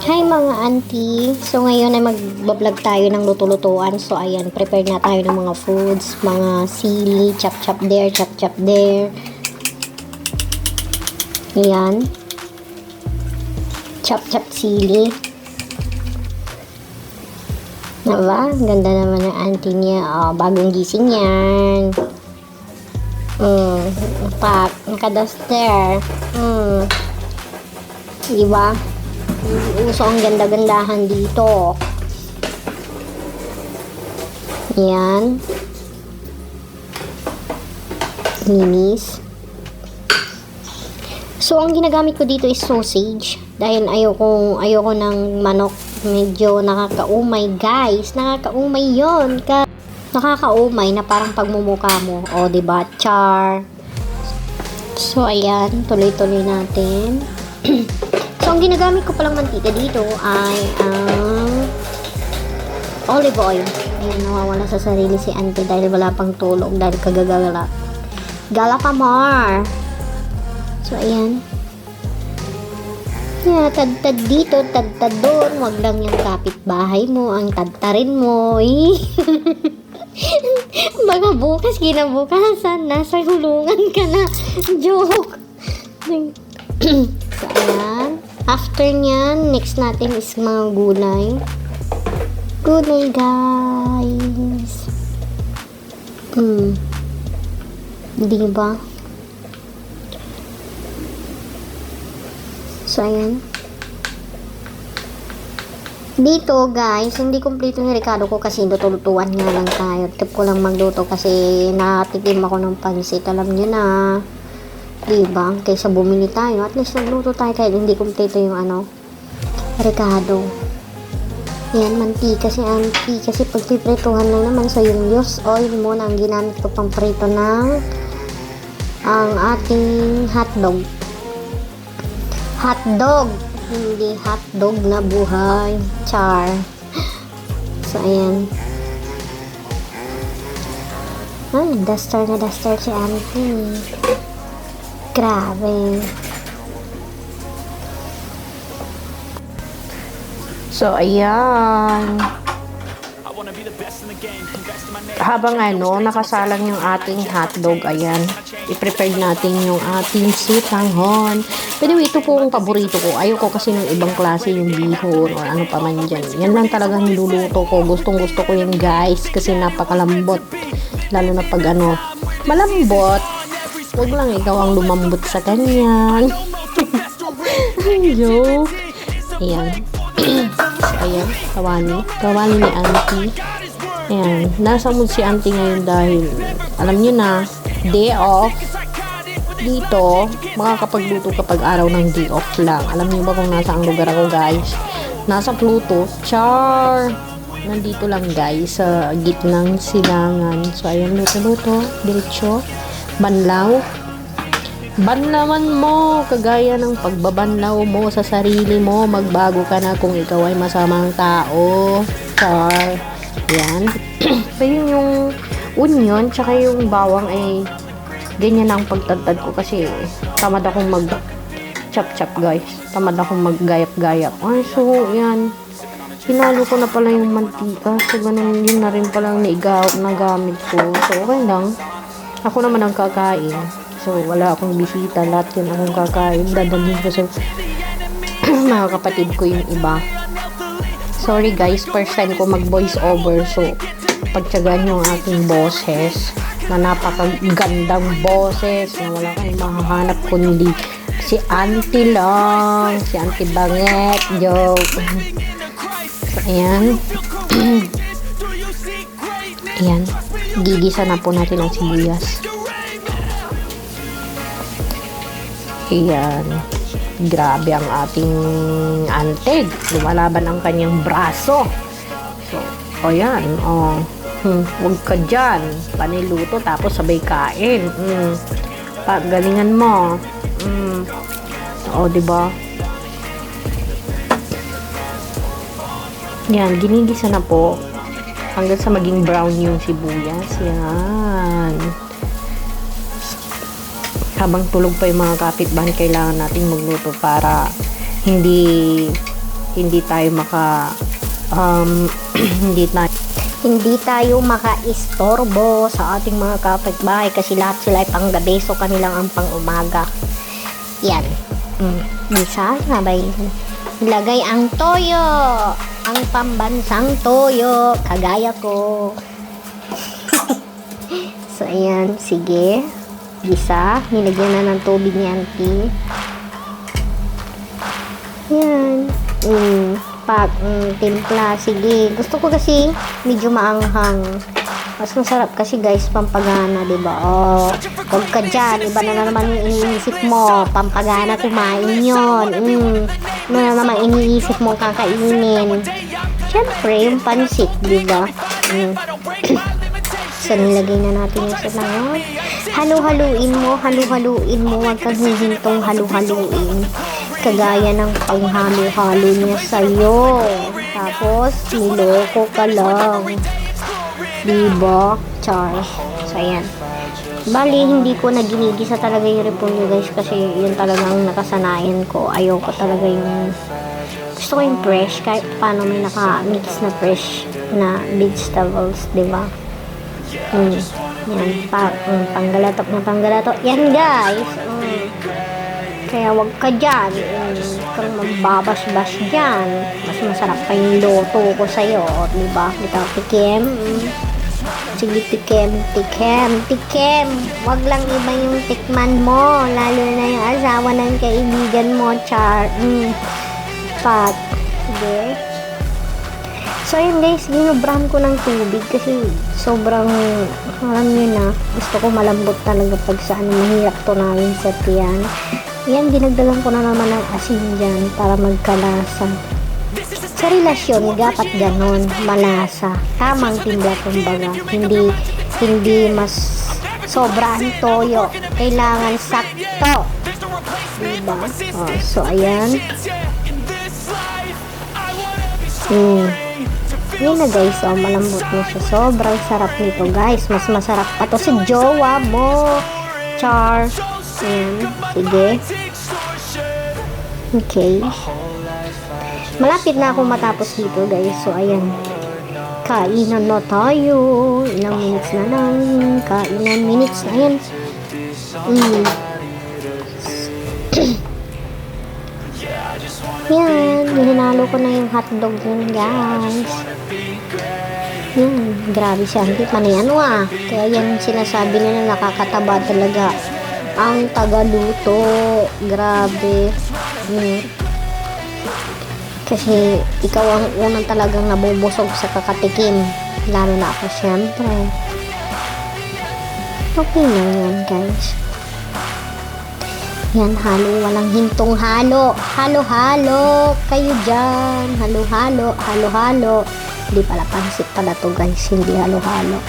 Hi mga auntie! So ngayon ay mag-vlog tayo ng luto-lutuan. So ayan, prepare na tayo ng mga foods, mga sili, chop-chop there, chop-chop there. Ayan. Chop-chop sili. Diba? Ganda naman ng auntie niya. Oh, bagong gising yan. Naka-duster. Diba? Uso ang ganda-gandahan dito. Yan. Linis. So, ang ginagamit ko dito is sausage. Dahil ayoko ng manok. Medyo nakakaumay, guys. Nakakaumay yon. Nakakaumay na parang pagmumukha mo. O, diba? Char. So, ayan. Tuloy-tuloy natin. So, ang ginagamit ko palang mantika dito ay ang olive oil. Ayan, nawawala sa sarili si auntie dahil wala pang tulog dahil kagagala. Gala pa more. So, ayan. Yeah, tad-tad dito, tad-tad doon. Huwag lang yung kapitbahay mo, ang tad-tarin mo. Baka bukas, kinabukasan, nasa hulungan ka na. Joke. So, ayan. After nyan, next natin is mga gulay. Gulay, guys. Diba? So, ayan. Dito, guys, hindi kompleto yung rekado ko kasi luto-lutuan nga lang tayo. Tip ko lang magluto kasi nakatikim ako ng pansit. Alam nyo na. Diba? Kaysa bumili tayo, at least nagluto tayo kahit hindi kompleto yung rekado. Yan, mantika si auntie. Kasi pagpiprituhan lang naman. So, yung loose oil mo na ang ginamit ko pang prito ng ang ating hotdog. Hotdog! Hindi hotdog na buhay. Char. So, ayan. Ay, duster na duster si auntie. Grabe. So, ayan. Habang nakasalang yung ating hotdog, ayan, i-prepare natin yung ating sitanghon. Pero ito po ang paborito ko. Ayoko kasi ng ibang klase yung bihon or ano pa man dyan. Yan lang talagang niluluto ko. Gustong gusto ko yan, guys, kasi napakalambot. Lalo na pag malambot. Huwag lang ikaw ang lumambot sa kanyan. Joke. Ayan. Ayan. Kawani ni auntie. Ayan. Nasa mood si auntie ngayon dahil alam nyo na, day off. Dito, makakapagluto kapag araw ng day off lang. Alam nyo ba kung nasa ang lugar ako, guys? Nasa Pluto. Char! Nandito lang, guys, sa gitnang silangan. So, ayan, luto-luto. Diretso. Banlaw. Banlawan mo, kagaya ng pagbabanlaw mo sa sarili mo, magbago ka na kung ikaw ay masamang tao. Char. Yan. Pero yung onion, tsaka yung bawang ay ganyan ang pagtadtad ko kasi tamad akong mag-chop-chop, guys. Tamad akong mag-gayap-gayap. Ay, so, yan. Hinalo ko na pala yung mantika. So, ganun yun na rin palang nagamit ko. So, okay lang. Ako naman ang kakain. So, wala akong bisita. Lahat yun akong kakain. Dadalhin ko sa mga kapatid ko yung iba. Sorry, guys. First time ko mag-voice over. So, pagtsagaan yung aking boses na napakagandang boses na wala kayong mahahanap kundi si auntie lang. Si auntie Banget. Joke. So, ayan. Ayan. Gigisa na po natin ang sibuyas. Ayan. Grabe ang ating antig. Lumalaban ang kanyang braso. So, ayan. Huwag ka dyan. Paniluto tapos sabay kain. Galingan mo. Diba? Yan. Ginigisa na po. Hanggang sa maging brown yung sibuyas. Yan. Habang tulog pa yung mga kapitbahay, kailangan natin magluto para hindi hindi tayo hindi tayo maka-istorbo sa ating mga kapitbahay kasi lahat sila ay panggabi, so kanilang ang pang-umaga. Yan. Isa, sabay. Ilagay ang toyo. Ang pambansang toyo. Kagaya ko. So, ayan. Sige. Gisa. Nilagyan na ng tubig ni auntie. Yan. Timpla. Sige. Gusto ko kasi medyo maanghang. Mas masarap kasi guys, pampagana, diba? Oh, huwag ka dyan. Iba na naman yung iniisip mo. Pampagana, kumain yun. Ano na naman iniisip mo kakainin. Siyempre, yung pansit, diba? So, nilagay na natin yung sinangos. Halu-haluin mo. Huwag kang hihintong halu-haluin. Kagaya ng panghalo-halo niya sa'yo. Tapos, niloko ka lang. Diba? Char. So, ayan. Bali, hindi ko na ginigisa talaga yung repolyo guys kasi yun talagang nakasanayan ko. Ayoko talaga yung gusto ko yung fresh kahit paano may naka-mix na fresh na vegetables, diba? Yan. Panggalatok na panggalatok. Yan guys. Kaya wag ka dyan. Kung magbabas-bas dyan. Mas masarap pa yung loto ko sa'yo. Diba? Ikaw, tikim. Sige, tikim. Wag lang iba yung tikman mo. Lalo na yung asawa ng kaibigan mo, Char. Pat. Sige. So, ayun guys. Ginubrahan ko ng tubig kasi sobrang, alam nyo na, gusto ko malambot talaga pag saan mahirap tunawin sa tiyan. Yan, dinagdagan ko na naman ng asin dyan para magkalasa. Sa relasyon, dapat ganon, malasa. Tamang timpla kumbaga. Hindi mas sobrang toyo. Kailangan sakto. Diba? Oh, so, ayan. Yan na guys, oh, malambot na siya. Sobrang sarap nito guys. Mas masarap pa to sa jowa mo. Char. Ayan. Sige. Okay. Malapit na ako matapos dito guys. So, ayan. Kainan na tayo. Ilang minutes na lang. Kainan minutes na yan. Yan. Hinalo ko na yung hotdog yun guys. Grabe siya. Hindi pa na yan Kaya yan sinasabi nila nakakataba talaga. Ang tagaluto. Grabe. Kasi ikaw ang unang talagang nabubusog sa kakatikim. Lalo na ako syempre. Okay na yan guys. Yan, halo. Walang hintong halo. Halo-halo. Kayo dyan. Halo-halo. Hindi pala pansit pala to guys. Hindi halo-halo.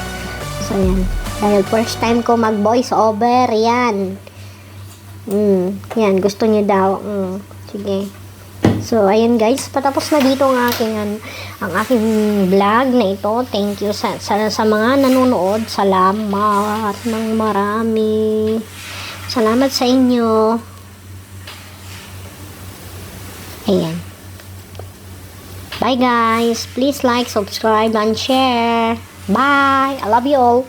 So yan. Dahil first time ko mag voice over. Yan. Yan. Gusto niyo daw. Sige. So, ayan guys, patapos na dito ang aking vlog na ito. Thank you sa mga nanonood. Salamat ng marami. Salamat sa inyo. Ayan. Bye guys. Please like, subscribe, and share. Bye. I love you all.